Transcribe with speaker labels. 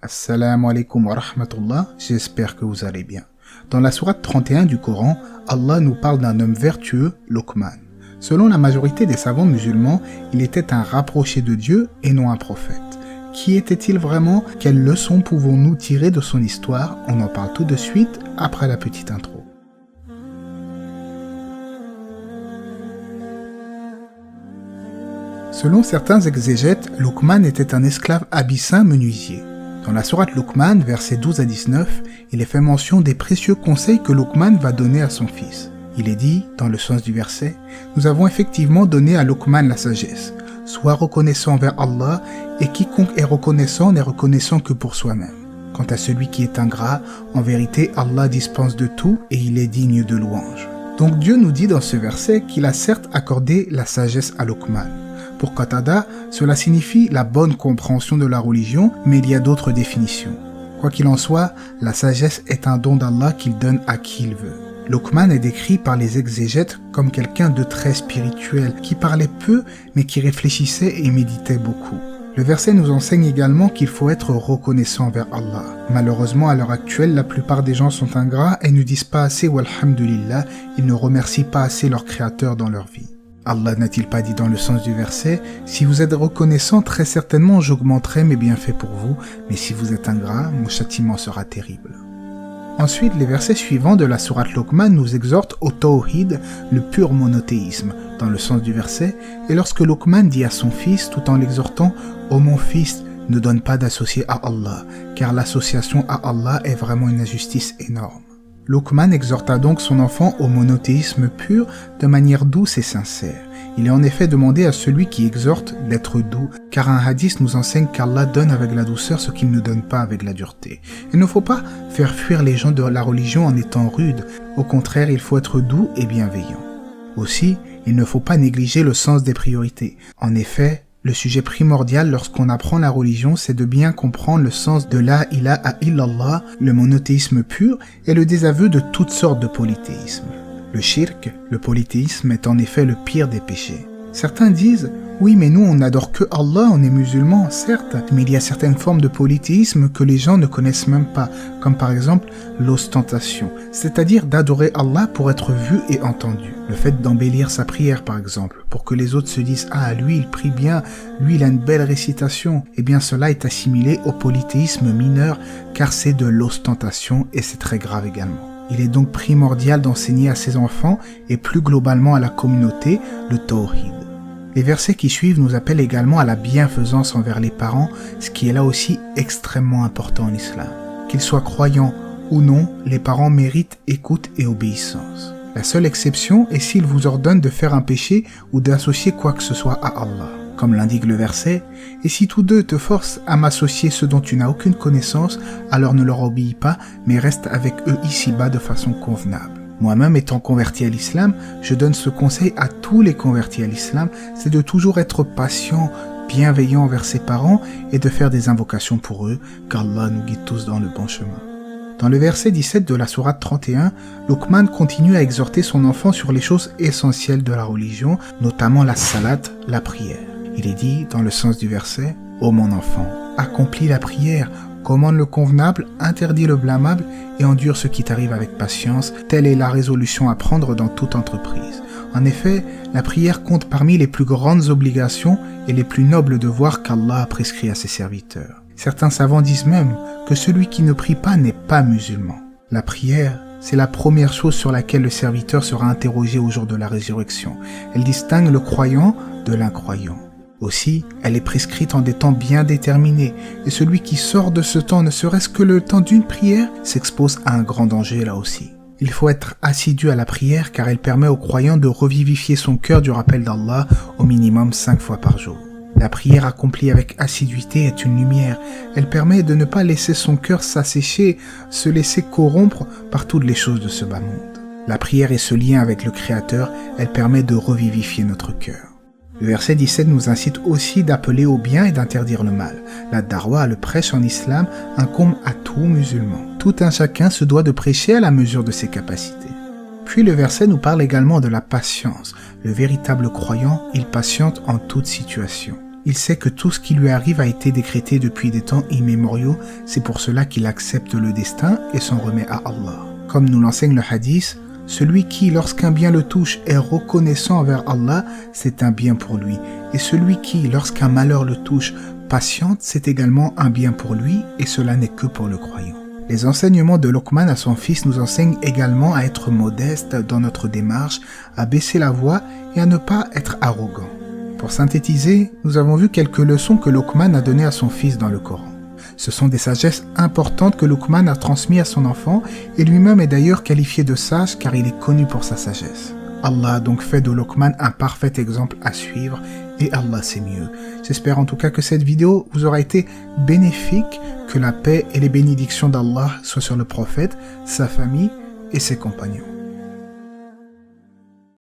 Speaker 1: Assalamu alaikum wa rahmatullah, j'espère que vous allez bien. Dans la sourate 31 du Coran, Allah nous parle d'un homme vertueux, Luqman. Selon la majorité des savants musulmans, il était un rapproché de Dieu et non un prophète. Qui était-il vraiment? Quelles leçons pouvons-nous tirer de son histoire? On en parle tout de suite après la petite intro. Selon certains exégètes, Luqman était un esclave abyssin menuisier. Dans la sourate Luqman, versets 12 à 19, il est fait mention des précieux conseils que Luqman va donner à son fils. Il est dit, dans le sens du verset, « Nous avons effectivement donné à Luqman la sagesse. Sois reconnaissant envers Allah, et quiconque est reconnaissant n'est reconnaissant que pour soi-même. Quant à celui qui est ingrat, en vérité Allah dispense de tout et il est digne de louange. » Donc Dieu nous dit dans ce verset qu'il a certes accordé la sagesse à Luqman. Pour Qatada, cela signifie la bonne compréhension de la religion, mais il y a d'autres définitions. Quoi qu'il en soit, la sagesse est un don d'Allah qu'il donne à qui il veut. Luqman est décrit par les exégètes comme quelqu'un de très spirituel, qui parlait peu, mais qui réfléchissait et méditait beaucoup. Le verset nous enseigne également qu'il faut être reconnaissant envers Allah. Malheureusement, à l'heure actuelle, la plupart des gens sont ingrats et ne disent pas assez walhamdulillah, ils ne remercient pas assez leur créateur dans leur vie. Allah n'a-t-il pas dit dans le sens du verset « Si vous êtes reconnaissant, très certainement j'augmenterai mes bienfaits pour vous, mais si vous êtes ingrat, mon châtiment sera terrible. » Ensuite, les versets suivants de la sourate Luqman nous exhortent au tawhid, le pur monothéisme, dans le sens du verset, et lorsque Luqman dit à son fils, tout en l'exhortant « Ô mon fils, ne donne pas d'associé à Allah, car l'association à Allah est vraiment une injustice énorme. » Luqman exhorta donc son enfant au monothéisme pur de manière douce et sincère. Il est en effet demandé à celui qui exhorte d'être doux, car un hadith nous enseigne qu'Allah donne avec la douceur ce qu'il ne donne pas avec la dureté. Il ne faut pas faire fuir les gens de la religion en étant rude, au contraire il faut être doux et bienveillant. Aussi, il ne faut pas négliger le sens des priorités. En effet, le sujet primordial lorsqu'on apprend la religion, c'est de bien comprendre le sens de la ilaha illallah, le monothéisme pur et le désaveu de toutes sortes de polythéisme. Le shirk, le polythéisme, est en effet le pire des péchés. Certains disent « Oui, mais nous on n'adore que Allah, on est musulmans, certes, mais il y a certaines formes de polythéisme que les gens ne connaissent même pas, comme par exemple l'ostentation, c'est-à-dire d'adorer Allah pour être vu et entendu. Le fait d'embellir sa prière par exemple, pour que les autres se disent « Ah, lui il prie bien, lui il a une belle récitation », eh bien cela est assimilé au polythéisme mineur, car c'est de l'ostentation et c'est très grave également. Il est donc primordial d'enseigner à ses enfants et plus globalement à la communauté le tawhid. Les versets qui suivent nous appellent également à la bienfaisance envers les parents, ce qui est là aussi extrêmement important en islam. Qu'ils soient croyants ou non, les parents méritent écoute et obéissance. La seule exception est s'ils vous ordonnent de faire un péché ou d'associer quoi que ce soit à Allah. Comme l'indique le verset, « Et si tous deux te forcent à m'associer ceux dont tu n'as aucune connaissance, alors ne leur obéis pas, mais reste avec eux ici-bas de façon convenable. » Moi-même étant converti à l'islam, je donne ce conseil à tous les convertis à l'islam, c'est de toujours être patient, bienveillant envers ses parents et de faire des invocations pour eux, qu'Allah nous guide tous dans le bon chemin. Dans le verset 17 de la sourate 31, Luqman continue à exhorter son enfant sur les choses essentielles de la religion, notamment la salat, la prière. Il est dit, dans le sens du verset, « Ô mon enfant, accomplis la prière, commande le convenable, interdis le blâmable et endure ce qui t'arrive avec patience, telle est la résolution à prendre dans toute entreprise. » En effet, la prière compte parmi les plus grandes obligations et les plus nobles devoirs qu'Allah a prescrits à ses serviteurs. Certains savants disent même que celui qui ne prie pas n'est pas musulman. La prière, c'est la première chose sur laquelle le serviteur sera interrogé au jour de la résurrection. Elle distingue le croyant de l'incroyant. Aussi, elle est prescrite en des temps bien déterminés, et celui qui sort de ce temps, ne serait-ce que le temps d'une prière, s'expose à un grand danger là aussi. Il faut être assidu à la prière car elle permet au croyant de revivifier son cœur du rappel d'Allah au minimum 5 fois par jour. La prière accomplie avec assiduité est une lumière. Elle permet de ne pas laisser son cœur s'assécher, se laisser corrompre par toutes les choses de ce bas monde. La prière et ce lien avec le Créateur, elle permet de revivifier notre cœur. Le verset 17 nous incite aussi d'appeler au bien et d'interdire le mal. La darwa, le prêche en islam, incombe à tout musulman. Tout un chacun se doit de prêcher à la mesure de ses capacités. Puis le verset nous parle également de la patience. Le véritable croyant, il patiente en toute situation. Il sait que tout ce qui lui arrive a été décrété depuis des temps immémoriaux, c'est pour cela qu'il accepte le destin et s'en remet à Allah. Comme nous l'enseigne le hadith, celui qui, lorsqu'un bien le touche, est reconnaissant envers Allah, c'est un bien pour lui. Et celui qui, lorsqu'un malheur le touche, patiente, c'est également un bien pour lui, et cela n'est que pour le croyant. Les enseignements de Luqman à son fils nous enseignent également à être modeste dans notre démarche, à baisser la voix et à ne pas être arrogant. Pour synthétiser, nous avons vu quelques leçons que Luqman a données à son fils dans le Coran. Ce sont des sagesses importantes que Luqman a transmises à son enfant et lui-même est d'ailleurs qualifié de sage car il est connu pour sa sagesse. Allah a donc fait de Luqman un parfait exemple à suivre et Allah sait mieux. J'espère en tout cas que cette vidéo vous aura été bénéfique, que la paix et les bénédictions d'Allah soient sur le prophète, sa famille et ses compagnons.